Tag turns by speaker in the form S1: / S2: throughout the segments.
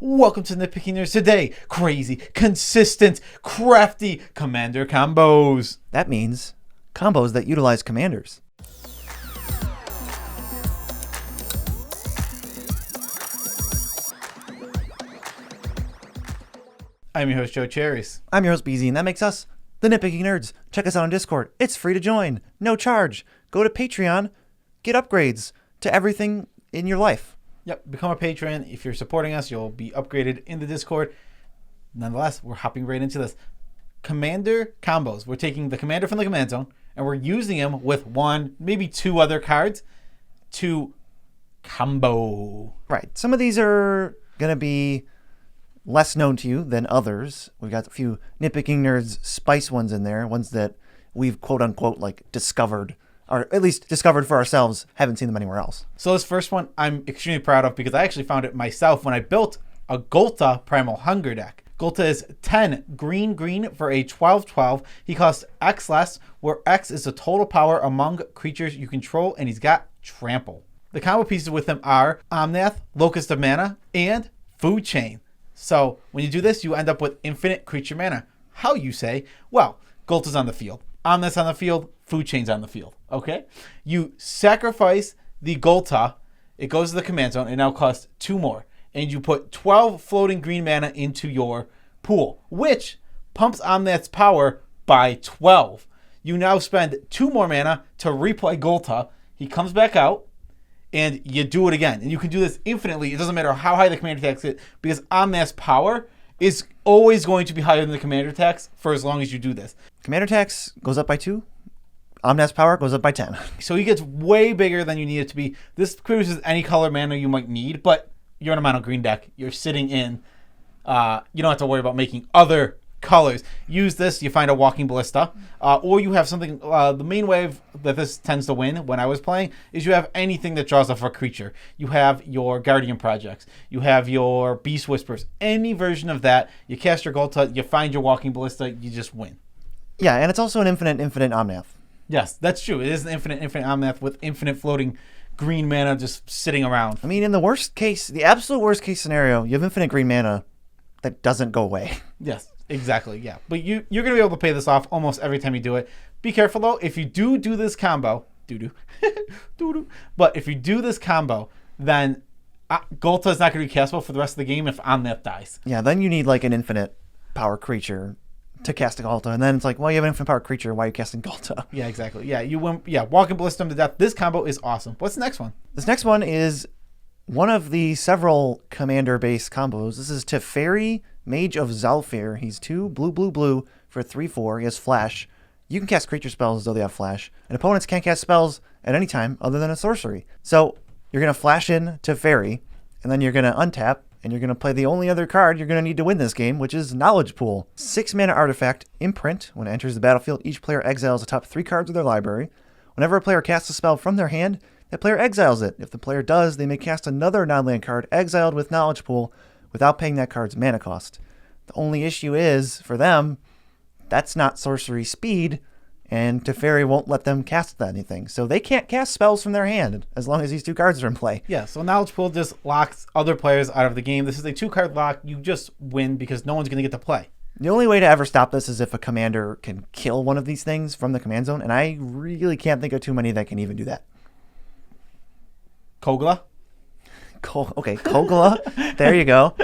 S1: Welcome to Nitpicking News today. Crazy, consistent, crafty commander combos.
S2: That means combos that utilize commanders.
S1: I'm your host, Joe Cherries.
S2: I'm your host, BZ, and that makes us the Nitpicking Nerds. Check us out on Discord. It's free to join. No charge. Go to Patreon. Get upgrades to everything in your life.
S1: Yep, become a patron. If you're supporting us, you'll be upgraded in the Discord. Nonetheless, we're hopping right into this. Commander combos. We're taking the commander from the command zone, and we're using him with one, maybe two other cards to combo.
S2: Right. Some of these are going to be less known to you than others. We've got a few Nitpicking Nerds spice ones in there, ones that we've quote-unquote like discovered, or at least discovered for ourselves, haven't seen them anywhere else.
S1: So this first one I'm extremely proud of because I actually found it myself when I built a Ghalta Primal Hunger deck. Ghalta is 10 green for a 12/12. He costs X less, where X is the total power among creatures you control, and he's got Trample. The combo pieces with him are Omnath, Locust of Mana, and Food Chain. So when you do this, you end up with infinite creature mana. How, you say? Well, Ghalta's on the field. Omnath's on the field. Food Chain's on the field. Okay? You sacrifice the Ghalta. It goes to the command zone. It now costs 2 more. And you put 12 floating green mana into your pool, which pumps Omnath's power by 12. You now spend 2 more mana to replay Ghalta. He comes back out, and you do it again. And you can do this infinitely. It doesn't matter how high the commander tax is, because Omnath's power is always going to be higher than the commander tax for as long as you do this.
S2: Commander tax goes up by 2. Omnath's power goes up by 10.
S1: So he gets way bigger than you need it to be. This produces any color mana you might need, but you're in a mono green deck. You're sitting in. You don't have to worry about making other colors. Use this, you find a Walking Ballista, or you have something. The main way that this tends to win when I was playing is you have anything that draws off a creature. You have your Guardian Projects, you have your Beast Whispers, any version of that. You cast your Ghalta, you find your Walking Ballista, you just win.
S2: Yeah, and it's also an infinite Omnath.
S1: Yes, that's true. It is an infinite Omnath with infinite floating green mana just sitting around.
S2: I mean, in the worst case, the absolute worst case scenario, you have infinite green mana that doesn't go away.
S1: Yes. Exactly, yeah. But you're going to be able to pay this off almost every time you do it. Be careful, though. If you do this combo, but if you do this combo, then Ghalta is not going to be castable for the rest of the game if Omnath dies.
S2: Yeah, then you need like an infinite power creature to cast a Ghalta. And then it's like, well, you have an infinite power creature. Why are you casting Ghalta?
S1: Yeah, exactly. Yeah, you win. Yeah, Walking Ballista to death. This combo is awesome. What's the next one?
S2: This next one is one of the several commander-based combos. This is Teferi, Mage of Zhalfir. He's 2 blue for 3/4. He has flash. You can cast creature spells though they have flash, and opponents can't cast spells at any time other than a sorcery. So you're going to flash in Teferi, and then you're going to untap, and you're going to play the only other card you're going to need to win this game, which is Knowledge Pool. 6 mana artifact, Imprint. When it enters the battlefield, each player exiles the top 3 cards of their library. Whenever a player casts a spell from their hand, that player exiles it. If the player does, they may cast another non-land card exiled with Knowledge Pool without paying that card's mana cost. The only issue is, for them, that's not sorcery speed, and Teferi won't let them cast anything. So they can't cast spells from their hand as long as these 2 cards are in play.
S1: Yeah, so Knowledge Pool just locks other players out of the game. This is a 2-card lock. You just win because no one's going to get to play.
S2: The only way to ever stop this is if a commander can kill one of these things from the command zone, and I really can't think of too many that can even do that.
S1: Kogla?
S2: Okay, Kogla. There you go.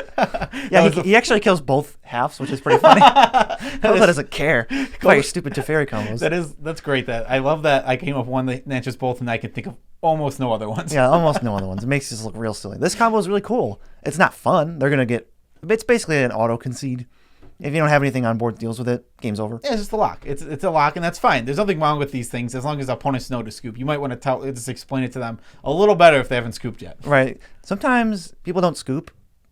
S2: Yeah, he actually kills both halves, which is pretty funny. Kogla doesn't care about your stupid Teferi combos.
S1: That's great. I love that I came up with one that answers both, and I can think of almost no other ones.
S2: Yeah, almost no other ones. It makes this look real silly. This combo is really cool. It's not fun. It's basically an auto concede. If you don't have anything on board that deals with it, game's over.
S1: Yeah, it's just a lock. It's a lock, and that's fine. There's nothing wrong with these things as long as opponents know to scoop. You might want to explain it to them a little better if they haven't scooped yet.
S2: Right. Sometimes people don't scoop.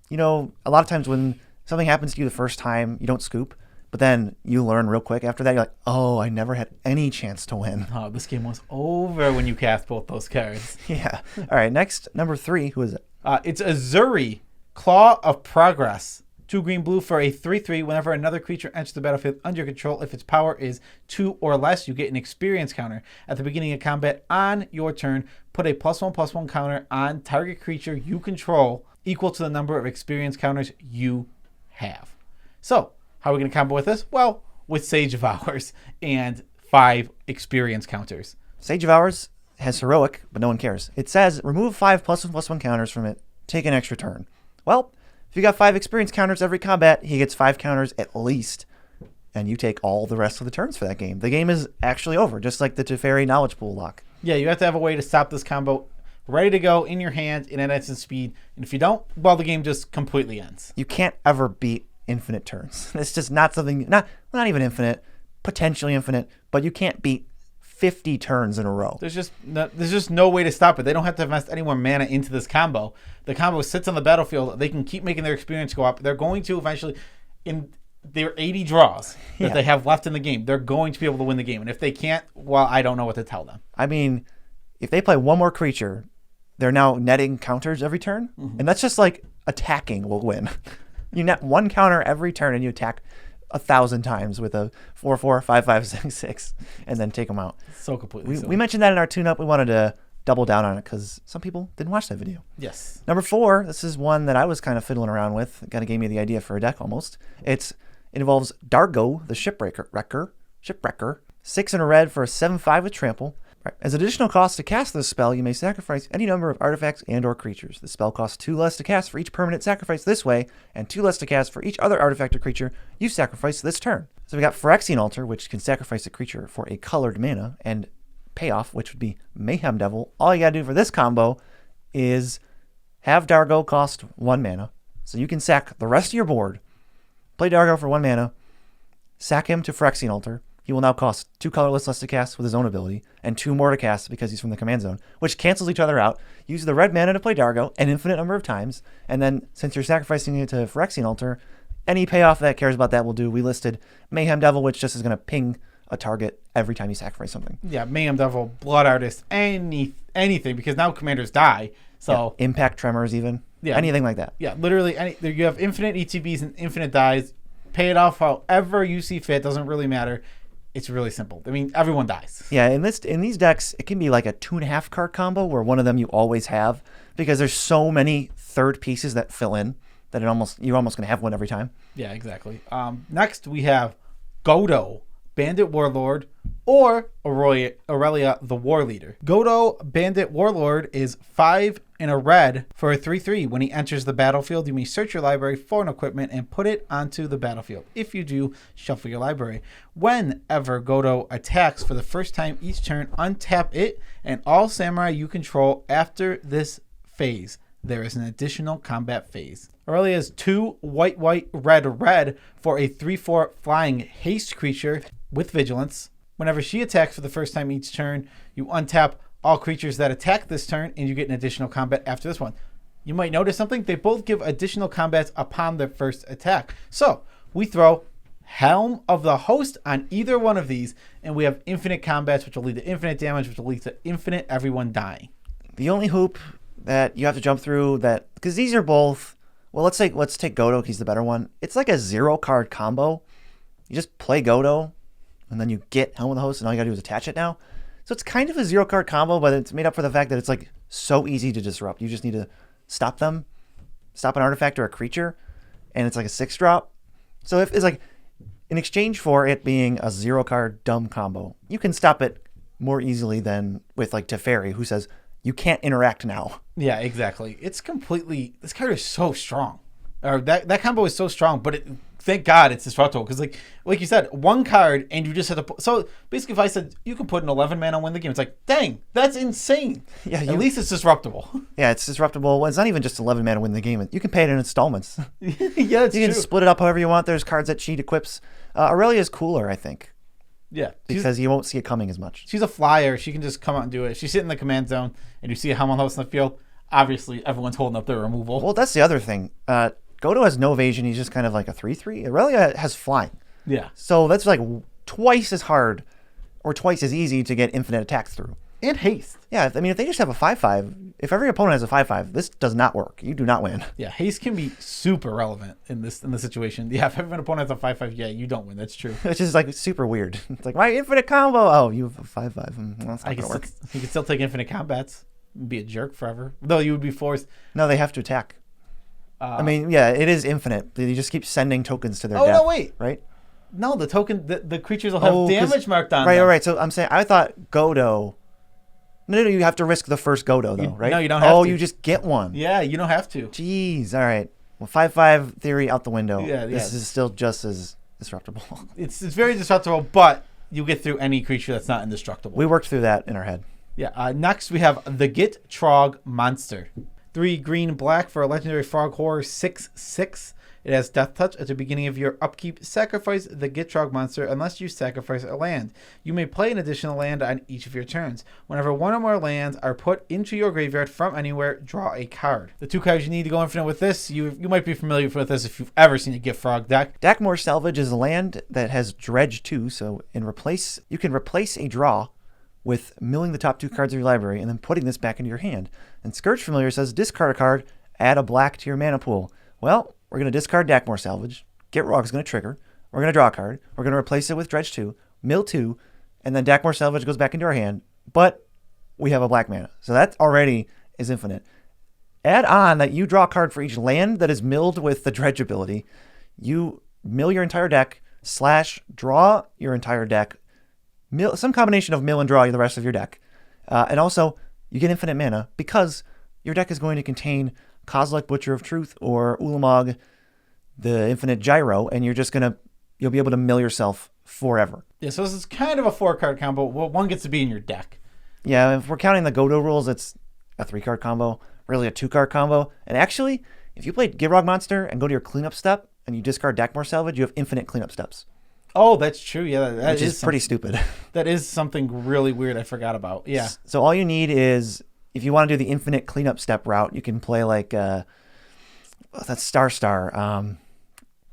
S2: You know, a lot of times when something happens to you the first time, you don't scoop, but then you learn real quick after that. You're like, oh, I never had any chance to win.
S1: Oh, this game was over when you cast both those cards.
S2: Yeah. All right, next, number 3. Who is it?
S1: It's Ezuri, Claw of Progress. 2 green for a 3/3. Whenever another creature enters the battlefield under your control, if its power is 2 or less, you get an experience counter. At the beginning of combat on your turn, put a +1/+1 counter on target creature you control. equal to the number of experience counters you have. So, how are we going to combo with this? Well, with Sage of Hours and 5 experience counters.
S2: Sage of Hours has heroic, but no one cares. It says remove 5 +1/+1 counters from it. Take an extra turn. Well, if you got 5 experience counters every combat, he gets 5 counters at least. And you take all the rest of the turns for that game. The game is actually over, just like the Teferi Knowledge Pool lock.
S1: Yeah, you have to have a way to stop this combo ready to go in your hand in an instant speed. And if you don't, well, the game just completely ends.
S2: You can't ever beat infinite turns. It's just not something, not even infinite, potentially infinite, but you can't beat 50 turns in a row.
S1: There's just no way to stop it. They don't have to invest any more mana into this combo. The combo sits on the battlefield. They can keep making their experience go up. They're going to eventually, in their 80 draws that they have left in the game, they're going to be able to win the game. And if they can't, well, I don't know what to tell them.
S2: I mean, if they play one more creature, they're now netting counters every turn. Mm-hmm. And that's just like attacking will win. You net 1 counter every turn and you attack 1,000 times with a 4/4, 5/5, 6/6, and then take them out.
S1: So completely silly.
S2: We mentioned that in our tune-up. We wanted to double down on it because some people didn't watch that video.
S1: Yes.
S2: Number 4, this is one that I was kind of fiddling around with. It kind of gave me the idea for a deck almost. It involves Dargo, the Shipwrecker. 6 in a red for a 7/5 with trample. As additional cost to cast this spell, you may sacrifice any number of artifacts and/or creatures. The spell costs 2 less to cast for each permanent sacrifice this way, and 2 less to cast for each other artifact or creature you sacrifice this turn. So we got Phyrexian Altar, which can sacrifice a creature for a colored mana, and Payoff, which would be Mayhem Devil. All you gotta do for this combo is have Dargo cost 1 mana, so you can sack the rest of your board, play Dargo for 1 mana, sack him to Phyrexian Altar. He will now cost 2 colorless less to cast with his own ability, and 2 more to cast because he's from the command zone, which cancels each other out. Use the red mana to play Dargo an infinite number of times, and then since you're sacrificing it to Phyrexian Altar, any payoff that cares about that will do. We listed Mayhem Devil, which just is going to ping a target every time you sacrifice something.
S1: Yeah, Mayhem Devil, Blood Artist, anything, because now commanders die. So
S2: Impact Tremors even. Yeah. Anything like that.
S1: Yeah, literally, you have infinite ETBs and infinite dies. Pay it off however you see fit. Doesn't really matter. It's really simple. I mean, everyone dies.
S2: Yeah, in these decks, it can be like a 2.5 card combo where one of them you always have because there's so many third pieces that fill in that you're almost going to have one every time.
S1: Yeah, exactly. Next, we have Godo, Bandit Warlord, or Aurelia the War Leader. Godo, Bandit Warlord is 5 in a red for a 3/3. When he enters the battlefield, you may search your library for an equipment and put it onto the battlefield. If you do, shuffle your library. Whenever Godo attacks for the first time each turn, untap it and all samurai you control after this phase. There is an additional combat phase. Aurelia is 2 white, red for a 3/4 flying haste creature with vigilance. Whenever she attacks for the first time each turn, you untap all creatures that attack this turn, and you get an additional combat after this one. You might notice something. They both give additional combats upon their first attack. So we throw Helm of the Host on either one of these, and we have infinite combats, which will lead to infinite damage, which will lead to infinite everyone dying.
S2: The only hoop that you have to jump through that, because these are both, well, let's take Godo, he's the better one. It's like a 0-card combo. You just play Godo, and then you get Helm of the Host, and all you gotta do is attach it now. So it's kind of a 0-card combo, but it's made up for the fact that it's like so easy to disrupt. You just need to stop an artifact or a creature, and it's like a 6-drop. So if it's like in exchange for it being a 0-card dumb combo, you can stop it more easily than with like Teferi, who says you can't interact now.
S1: Yeah, exactly. It's completely, this card is so strong. Or that combo is so strong, but thank God it's disruptible, because like you said, 1 card and you just have to put, so basically if I said you can put an 11 mana win the game, it's like, dang, that's insane. Yeah, at least it's disruptible.
S2: Yeah, it's disruptible. Well, it's not even just 11 mana win the game. You can pay it in installments.
S1: Yeah, it's
S2: you can
S1: true.
S2: Split it up however you want. There's cards that cheat equips. Aurelia is cooler, I think.
S1: Yeah.
S2: Because you won't see it coming as much.
S1: She's a flyer. She can just come out and do it. She's sitting in the command zone and you see a Helm of the Host in the field. Obviously, everyone's holding up their removal.
S2: Well, that's the other thing. Godo has no evasion. He's just kind of like a 3/3. Aurelia has flying.
S1: Yeah.
S2: So that's like twice as hard or twice as easy to get infinite attacks through.
S1: And haste.
S2: Yeah, I mean, if they just have a 5/5, if every opponent has a 5/5, this does not work. You do not win.
S1: Yeah, haste can be super relevant in this situation. Yeah, if every opponent has a 5/5, yeah, you don't win. That's true.
S2: It's just like super weird. It's like, my infinite combo. Oh, you have a 5/5. Well, that's not gonna work.
S1: You can still take infinite combats. Be a jerk forever. Though you would be forced.
S2: No, they have to attack. I mean, yeah, it is infinite. You just keep sending tokens to their
S1: Oh,
S2: death.
S1: no, wait.
S2: Right?
S1: No, the token, the creatures will have damage marked on
S2: right,
S1: them.
S2: Right. So I'm saying, I thought Godo. No, you have to risk the first Godo, though, right?
S1: No, you don't have to.
S2: Oh, you just get one.
S1: Yeah, you don't have to.
S2: Jeez. All right. Well, 5/5 theory out the window.
S1: Yeah.
S2: This is still just as disruptible.
S1: It's very disruptible, but you get through any creature that's not indestructible.
S2: We worked through that in our head.
S1: Yeah. Next, we have the Gitrog monster. 3 green black for a legendary frog horror 6/6. It has Death Touch. At the beginning of your upkeep, sacrifice the Gitrog monster unless you sacrifice a land. You may play an additional land on each of your turns. Whenever one or more lands are put into your graveyard from anywhere, draw a card. The 2 cards you need to go infinite with this, you might be familiar with this if you've ever seen a Gitrog deck.
S2: Dakmor Salvage is a land that has Dredge 2, so you can replace a draw with milling the top 2 cards of your library and then putting this back into your hand. And Scourge Familiar says discard a card, add a black to your mana pool. Well, we're going to discard Dakmor Salvage. Gitrog's going to trigger. We're going to draw a card. We're going to replace it with Dredge 2, mill 2, and then Dakmor Salvage goes back into our hand. But we have a black mana. So that already is infinite. Add on that you draw a card for each land that is milled with the Dredge ability. You mill your entire deck / draw your entire deck. Some combination of mill and draw the rest of your deck. And also, you get infinite mana because your deck is going to contain Kozilek, Butcher of Truth, or Ulamog, the Infinite Gyro, and you'll be able to mill yourself forever.
S1: Yeah, so this is kind of a 4-card combo. Well, one gets to be in your deck.
S2: Yeah, if we're counting the Godo rules, it's a 3-card combo, really a 2-card combo. And actually, if you played Gitrog Monster and go to your cleanup step and you discard Dakmor Salvage, you have infinite cleanup steps.
S1: Oh, that's true. Yeah, that
S2: is pretty stupid.
S1: That is something really weird I forgot about. Yeah.
S2: So all you need is, if you want to do the infinite cleanup step route, you can play like that's Star.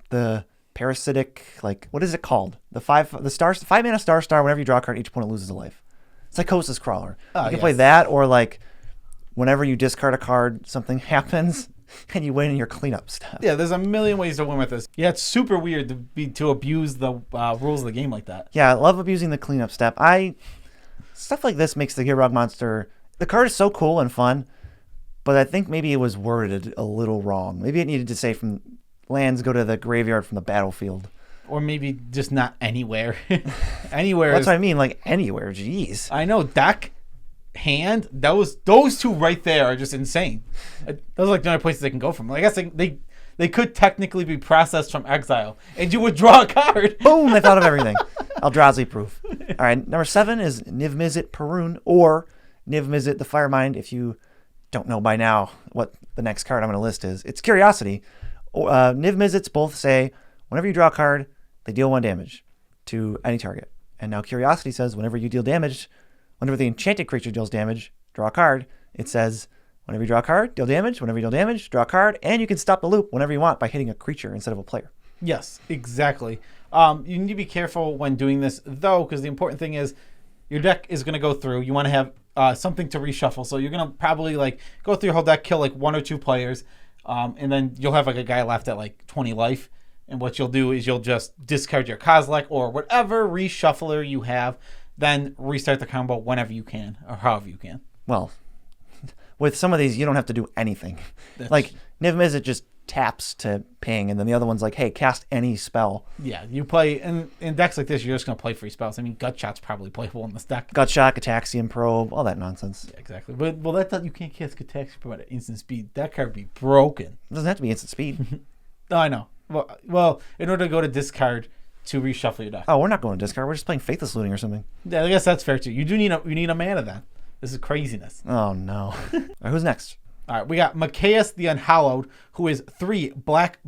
S2: The parasitic, like, what is it called? The 5 mana Star. Whenever you draw a card, each opponent loses a life. Psychosis Crawler. You can play that, or like whenever you discard a card, something happens and you win in your cleanup step.
S1: Yeah, there's a million ways to win with this. Yeah, it's super weird to abuse the rules of the game like that.
S2: Yeah, I love abusing the cleanup step. Stuff like this makes the Gitrog Monster. The card is so cool and fun, but I think maybe it was worded a little wrong. Maybe it needed to say from lands go to the graveyard from the battlefield.
S1: Or maybe just not anywhere. Anywhere.
S2: That's what I mean, like anywhere. Jeez.
S1: I know, deck, hand, those 2 right there are just insane. Those are like the only places they can go from. I guess they could technically be processed from exile, and you would draw a card.
S2: Boom, they thought of everything. Eldrazi proof. All right, number 7 is Niv-Mizzet Perun, or Niv-Mizzet the Firemind. If you don't know by now what the next card I'm going to list is, it's Curiosity. Niv-Mizzets both say, whenever you draw a card, they deal 1 damage to any target. And now Curiosity says, whenever you deal damage, whenever the enchanted creature deals damage, draw a card. It says, whenever you draw a card, deal damage. Whenever you deal damage, draw a card. And you can stop the loop whenever you want by hitting a creature instead of a player.
S1: Yes, exactly. You need to be careful when doing this, though, because the important thing is your deck is going to go through. You want to have something to reshuffle. So you're going to probably go through your whole deck, kill 1 or 2 players, and then you'll have a guy left at 20 life. And what you'll do is you'll just discard your Kozilek or whatever reshuffler you have, then restart the combo whenever you can or however you can.
S2: Well, with some of these, you don't have to do anything. Niv-Mizzet just taps to ping, and then the other one's like, hey, cast any spell.
S1: Yeah, you play, in decks like this, you're just going to play free spells. I mean, Gutshot's probably playable in this deck.
S2: Gutshot, Gataxian Probe, all that nonsense.
S1: Yeah, exactly. But, you can't cast Gataxian Probe at instant speed. That card would be broken.
S2: It doesn't have to be instant speed.
S1: No, I know. Well, in order to go to discard to reshuffle your deck.
S2: Oh, we're not going to discard. We're just playing Faithless Looting or something.
S1: Yeah, I guess that's fair too. You need a mana then. This is craziness.
S2: Oh no. All right, who's next?
S1: All right, we got Mikaeus the Unhallowed, who is 3 black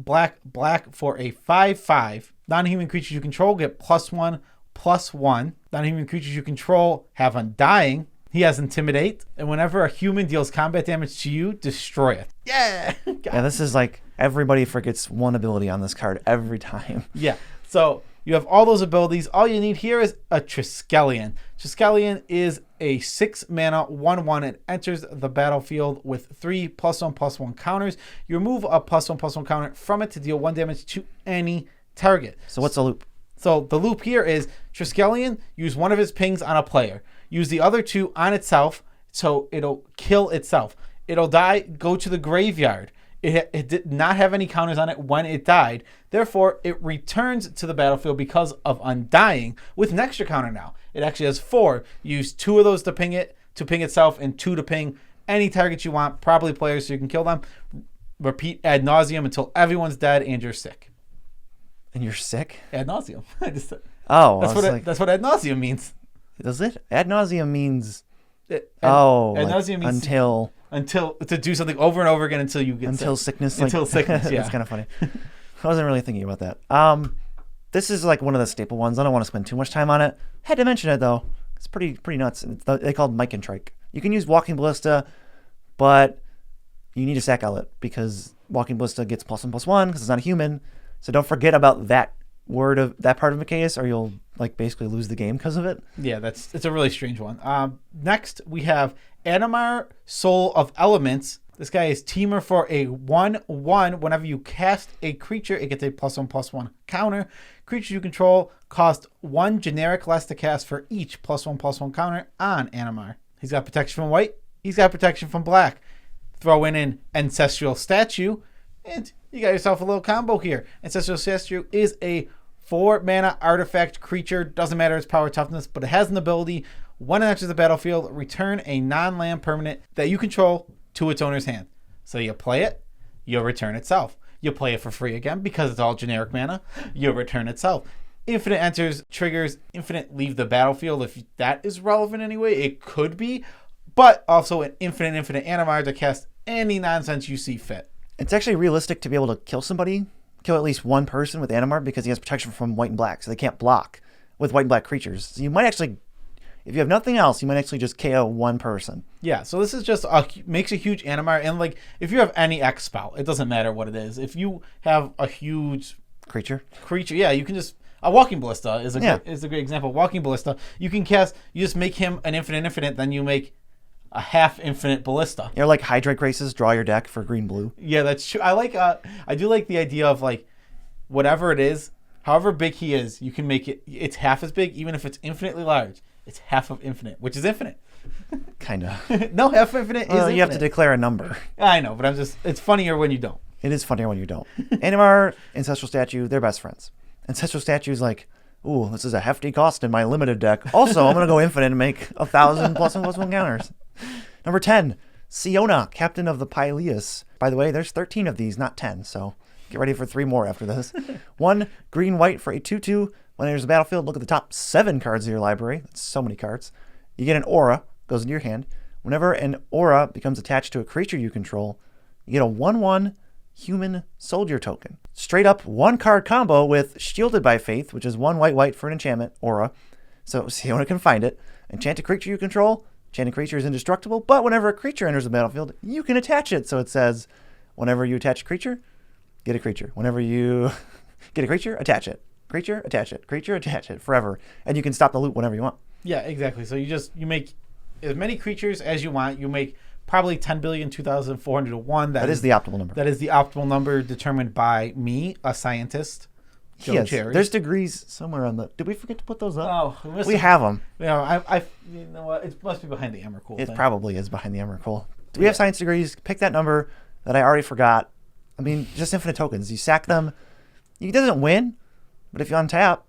S1: for a 5/5. Non-human creatures you control get +1/+1. Non-human creatures you control have Undying. He has Intimidate, and whenever a human deals combat damage to you, destroy it. Yeah.
S2: Yeah, this is everybody forgets one ability on this card every time.
S1: Yeah. So you have all those abilities. All you need here is a Triskelion. Triskelion is a 6 mana 1/1. It enters the battlefield with 3 +1/+1 counters. You remove a +1/+1 counter from it to deal 1 damage to any target.
S2: So what's the loop?
S1: So the loop here is Triskelion, use one of his pings on a player. Use the other 2 on itself, so it'll kill itself. It'll die, go to the graveyard. It did not have any counters on it when it died. Therefore, it returns to the battlefield because of Undying with an extra counter now. It actually has 4. Use 2 of those to ping itself, and 2 to ping any target you want, probably players so you can kill them. Repeat ad nauseum until everyone's dead and you're sick.
S2: And you're sick?
S1: Ad nauseum. That's what ad nauseum means.
S2: Does it? Ad nauseum means...
S1: Ad nauseum means
S2: until
S1: to do something over and over again until you get
S2: sickness.
S1: Until sickness, yeah.
S2: That's kind of funny. I wasn't really thinking about that. This is like one of the staple ones. I don't want to spend too much time on it. Had to mention it though. It's pretty nuts. They called Mike and Trike. You can use Walking Ballista, but you need a sack outlet because Walking Ballista gets +1/+1 because it's not a human. So don't forget about that part of Mikaeus, or you'll like basically lose the game because of it.
S1: Yeah, it's a really strange one. Next we have Animar, Soul of Elements. This guy is Teamer for a 1/1. Whenever you cast a creature, it gets a +1/+1 counter. Creatures you control cost 1 generic less to cast for each +1/+1 counter on Animar. He's got protection from white. He's got protection from black. Throw in an Ancestral Statue, and you got yourself a little combo here. Ancestral Statue is a 4-mana artifact creature. Doesn't matter its power toughness, but it has an ability. When it enters the battlefield, return a non-land permanent that you control to its owner's hand. So you play it, you'll return itself. You play it for free again because it's all generic mana. You'll return itself. Infinite enters, triggers, infinite leave the battlefield. If that is relevant anyway, it could be. But also an infinite Animar to cast any nonsense you see fit.
S2: It's actually realistic to be able to kill at least one person with Animar because he has protection from white and black, so they can't block with white and black creatures. So you might actually, if you have nothing else, you might actually just KO one person.
S1: Yeah, so this is just makes a huge Animar, and like if you have any X spell, it doesn't matter what it is. If you have a huge
S2: creature,
S1: yeah, you can just Walking Ballista is a great example. Walking Ballista, you just make him an infinite, then you make a half infinite ballista.
S2: You're like Hydrate Races, draw your deck for green-blue.
S1: Yeah, that's true. I do like the idea of like whatever it is, however big he is, you can make it's half as big, even if it's infinitely large. It's half of infinite, which is infinite.
S2: Kinda.
S1: No, half infinite is infinite.
S2: You have to declare a number.
S1: I know, but it's funnier when you don't.
S2: It is funnier when you don't. Animar, Ancestral Statue, they're best friends. Ancestral Statue is like, ooh, this is a hefty cost in my limited deck. Also, I'm going to go infinite and make 1,000 +1/+1 counters. Number 10, Siona, Captain of the Pyleus. By the way, there's 13 of these, not 10, so get ready for 3 more after this. 1 green-white for a 2/2. When there's a battlefield, look at the top 7 cards of your library. That's so many cards. You get an aura, goes into your hand. Whenever an aura becomes attached to a creature you control, you get a 1/1 human soldier token. Straight up 1-card combo with Shielded by Faith, which is 1 white for an enchantment, aura. So Siona can find it. Enchant a creature you control. Enchanted creature is indestructible, but whenever a creature enters the battlefield, you can attach it. So it says, whenever you attach a creature, get a creature. Whenever you get a creature, attach it. Creature, attach it. Creature, attach it. Forever. And you can stop the loop whenever you want.
S1: Yeah, exactly. So you make as many creatures as you want. You make probably 10,200,401.
S2: That is the optimal number.
S1: That is the optimal number determined by me, a scientist.
S2: Yes, there's degrees somewhere on the... Did we forget to put those up?
S1: Oh,
S2: we have them.
S1: You know what? It must be behind the Emrakul.
S2: It probably is behind the Emrakul. Do we have science degrees? Pick that number that I already forgot. I mean, just infinite tokens. You sack them. He doesn't win, but if you untap,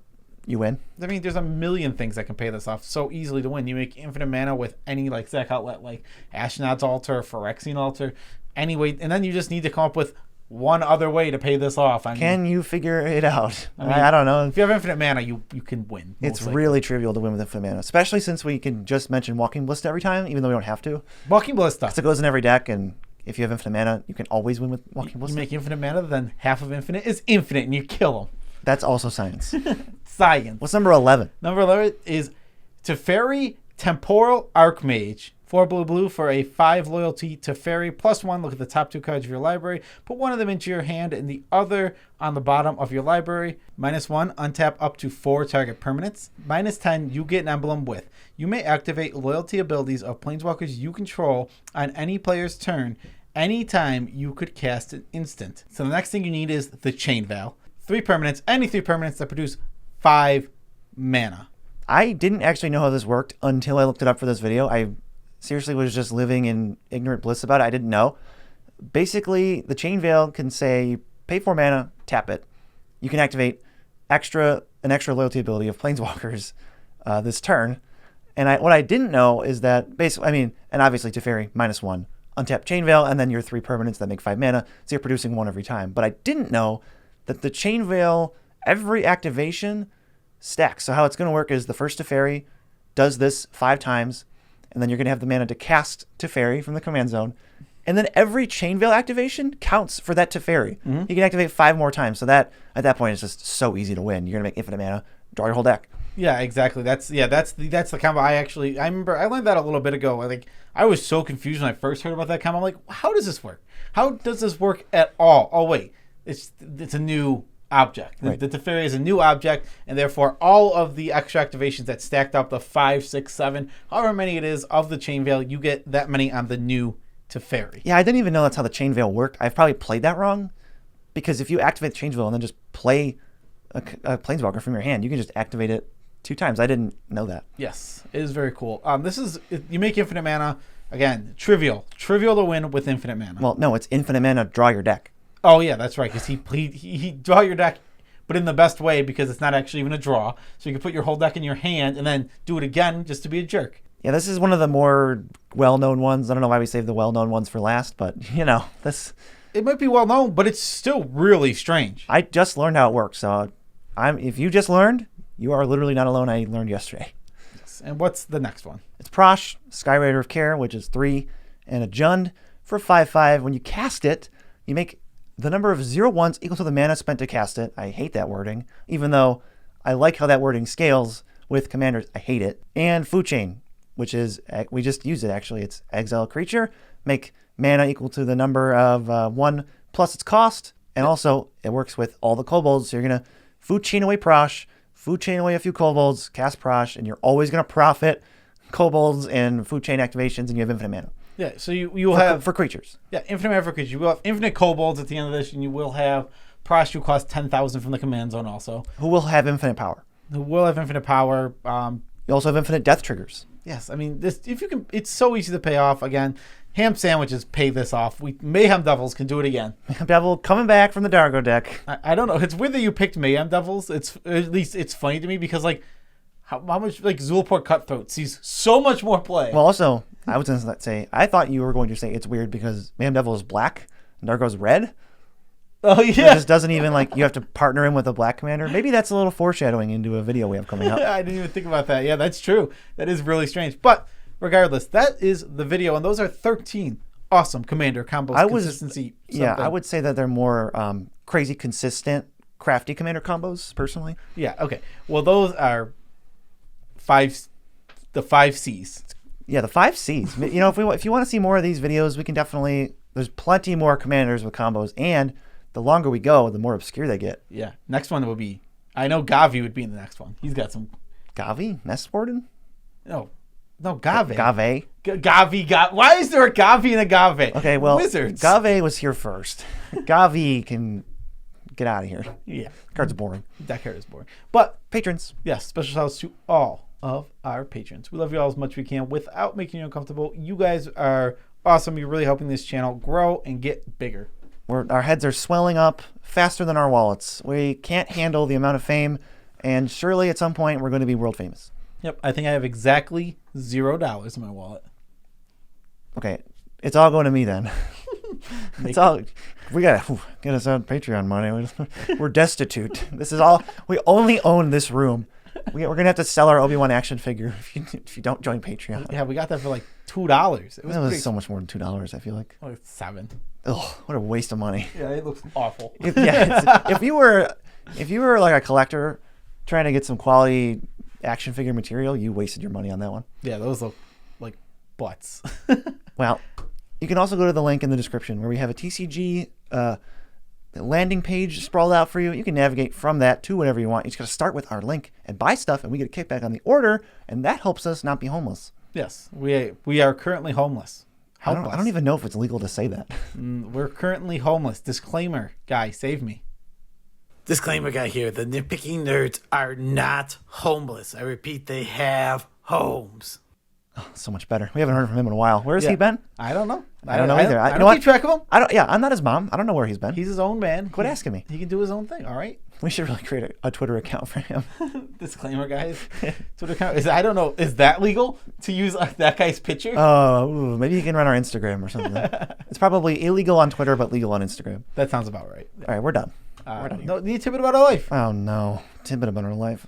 S2: you win.
S1: I mean, there's a million things that can pay this off so easily to win. You make infinite mana with any like sack outlet, like Ashnod's Altar, Phyrexian Altar, anyway, and then you just need to come up with one other way to pay this off.
S2: Can you figure it out? I don't know.
S1: If you have infinite mana, you can win.
S2: It's really trivial to win with infinite mana, especially since we can just mention Walking Ballista every time, even though we don't have to.
S1: Walking Ballista.
S2: So it goes in every deck, and if you have infinite mana, you can always win with Walking Ballista.
S1: You make infinite mana, then half of infinite is infinite, and you kill them.
S2: That's also science.
S1: Science.
S2: What's number 11?
S1: Number 11 is Teferi, Temporal Archmage. 4 blue for a 5 loyalty Teferi. +1, look at the top 2 cards of your library. Put one of them into your hand and the other on the bottom of your library. -1, untap up to 4 target permanents. -10, you get an emblem with. You may activate loyalty abilities of planeswalkers you control on any player's turn anytime you could cast an instant. So the next thing you need is the Chain Veil. 3 permanents, any 3 permanents that produce 5 mana.
S2: I didn't actually know how this worked until I looked it up for this video. I seriously was just living in ignorant bliss about it. I didn't know. basically, the Chain Veil can say, pay 4 mana, tap it. You can activate an extra loyalty ability of Planeswalkers this turn. And what I didn't know is that basically, and obviously Teferi, -1, untap Chain Veil, and then your 3 permanents that make 5 mana, so you're producing 1 every time. But I didn't know that the Chain Veil, every activation stacks. So how it's going to work is the first Teferi does this 5 times, and then you're going to have the mana to cast Teferi from the command zone. And then every Chain Veil activation counts for that Teferi.
S1: Mm-hmm.
S2: You can activate 5 more times. So that at that point, it's just so easy to win. You're going to make infinite mana, draw your whole deck.
S1: Yeah, exactly. That's the combo. I remember I learned that a little bit ago. Like I was so confused when I first heard about that combo. I'm like, how does this work? How does this work at all? Oh wait, it's a new object.
S2: Right.
S1: The Teferi is a new object, and therefore all of the extra activations that stacked up the 5, 6, 7, however many it is of the Chain Veil, you get that many on the new Teferi.
S2: Yeah, I didn't even know that's how the Chain Veil worked. I've probably played that wrong, because if you activate the Chain Veil and then just play a Planeswalker from your hand, you can just activate it 2 times. I didn't know that.
S1: Yes, it is very cool. You make infinite mana again. Trivial to win with infinite mana.
S2: Well, no, it's infinite mana. Draw your deck.
S1: Oh yeah, that's right. Because he draw your deck, but in the best way because it's not actually even a draw. So you can put your whole deck in your hand and then do it again just to be a jerk.
S2: Yeah, this is one of the more well-known ones. I don't know why we saved the well-known ones for last, but this.
S1: It might be well known, but it's still really strange.
S2: I just learned how it works, so if you just learned, you are literally not alone. I learned yesterday.
S1: Yes. And what's the next one?
S2: It's Prossh, Skyrider of Care, which is 3, and a Jund for 5/5. When you cast it, you make the number of 0/1s equal to the mana spent to cast it. I hate that wording, even though I like how that wording scales with commanders. I hate it. And Food Chain, which is, we just used it actually. It's exile a creature, make mana equal to the number of 1 plus its cost, and also it works with all the kobolds. So you're going to Food Chain away Prossh, Food Chain away a few kobolds, cast Prossh, and you're always going to profit kobolds and Food Chain activations, and you have infinite mana.
S1: Yeah, so you will have...
S2: For creatures.
S1: Yeah, infinite mana for creatures. You will have infinite kobolds at the end of this, and you will have Prossh who costs 10,000 from the command zone also.
S2: Who will have infinite power.
S1: Who will have infinite power.
S2: You also have infinite death triggers.
S1: Yes, I mean, it's so easy to pay off. Again, Ham Sandwiches pay this off. Mayhem Devils can do it again.
S2: Mayhem Devil coming back from the Dargo deck.
S1: I don't know. It's weird that you picked Mayhem Devils. At least it's funny to me because how much Zulaport Cutthroat sees so much more play.
S2: Well, also I was going to say I thought you were going to say it's weird because Mayhem Devil is black and Dargo's red.
S1: Oh yeah,
S2: it just doesn't even you have to partner him with a black commander. Maybe that's a little foreshadowing into a video we have coming up.
S1: I didn't even think about that. Yeah, that's true. That is really strange. But regardless, that is the video, and those are 13 awesome commander combos. Consistency.
S2: Yeah, I would say that they're more crazy consistent, crafty commander combos. Personally.
S1: Yeah. Okay. Well, those are the 5 C's.
S2: Yeah, the 5 C's. If you want to see more of these videos, we can definitely. There's plenty more commanders with combos, and the longer we go, the more obscure they get.
S1: Yeah. Next one would be, I know Gavi would be in the next one. He's got some.
S2: Gavi? Nest Warden?
S1: No, Gave.
S2: Gavi.
S1: Why is there a Gavi and a Gave?
S2: Okay, well,
S1: Wizards.
S2: Gave was here first. Gavi can get out of here.
S1: Yeah.
S2: Card's boring.
S1: That card is boring. But
S2: patrons.
S1: Yes, special shout outs to all of our patrons. We love you all as much as we can without making you uncomfortable. You guys are awesome. You're really helping this channel grow and get bigger.
S2: Our heads are swelling up faster than our wallets. We can't handle the amount of fame, and surely at some point we're going to be world famous.
S1: Yep, I think I have exactly $0 in my wallet.
S2: Okay, it's all going to me then. It's all we gotta get us on Patreon money. We're destitute. This is all. We only own this room. We're gonna have to sell our Obi-Wan action figure if you don't join Patreon.
S1: Yeah, we got that for like $2.
S2: It was so much more than $2. I feel like.
S1: Oh, it's $7.
S2: Oh, what a waste of money.
S1: Yeah, it looks awful.
S2: If you were like a collector trying to get some quality action figure material, you wasted your money on that one.
S1: Yeah, those look like butts.
S2: Well, you can also go to the link in the description where we have a TCG landing page sprawled out for you. You can navigate from that to whatever you want. You just got to start with our link and buy stuff, and we get a kickback on the order, and that helps us not be homeless.
S1: Yes, we are currently homeless.
S2: I don't even know if it's legal to say that.
S1: We're currently homeless. Disclaimer, guy, save me. Disclaimer, guy here. The Nitpicking nerds are not homeless. I repeat, they have homes.
S2: Oh, so much better. We haven't heard from him in a while. Where has he been?
S1: I don't know.
S2: I don't know either.
S1: I don't keep track of him.
S2: I don't. Yeah, I'm not his mom. I don't know where he's been.
S1: He's his own man.
S2: Quit asking me.
S1: He can do his own thing. All right.
S2: We should really create a Twitter account for him.
S1: Disclaimer, guys. Twitter account is. I don't know. Is that legal to use that guy's picture?
S2: Oh, maybe he can run our Instagram or something. It's probably illegal on Twitter, but legal on Instagram.
S1: That sounds about right.
S2: All right, we're done. We're done here.
S1: No, need a tidbit about our life.
S2: Oh no, tidbit about our life.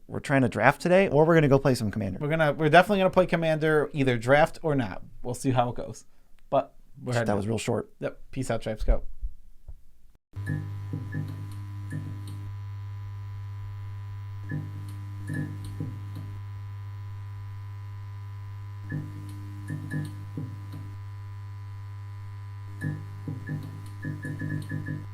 S2: We're trying to draft today, or we're gonna go play some Commander.
S1: We're definitely gonna play Commander, either draft or not. We'll see how it goes. But
S2: That was real short.
S1: Yep. Peace out, Tribes. Go.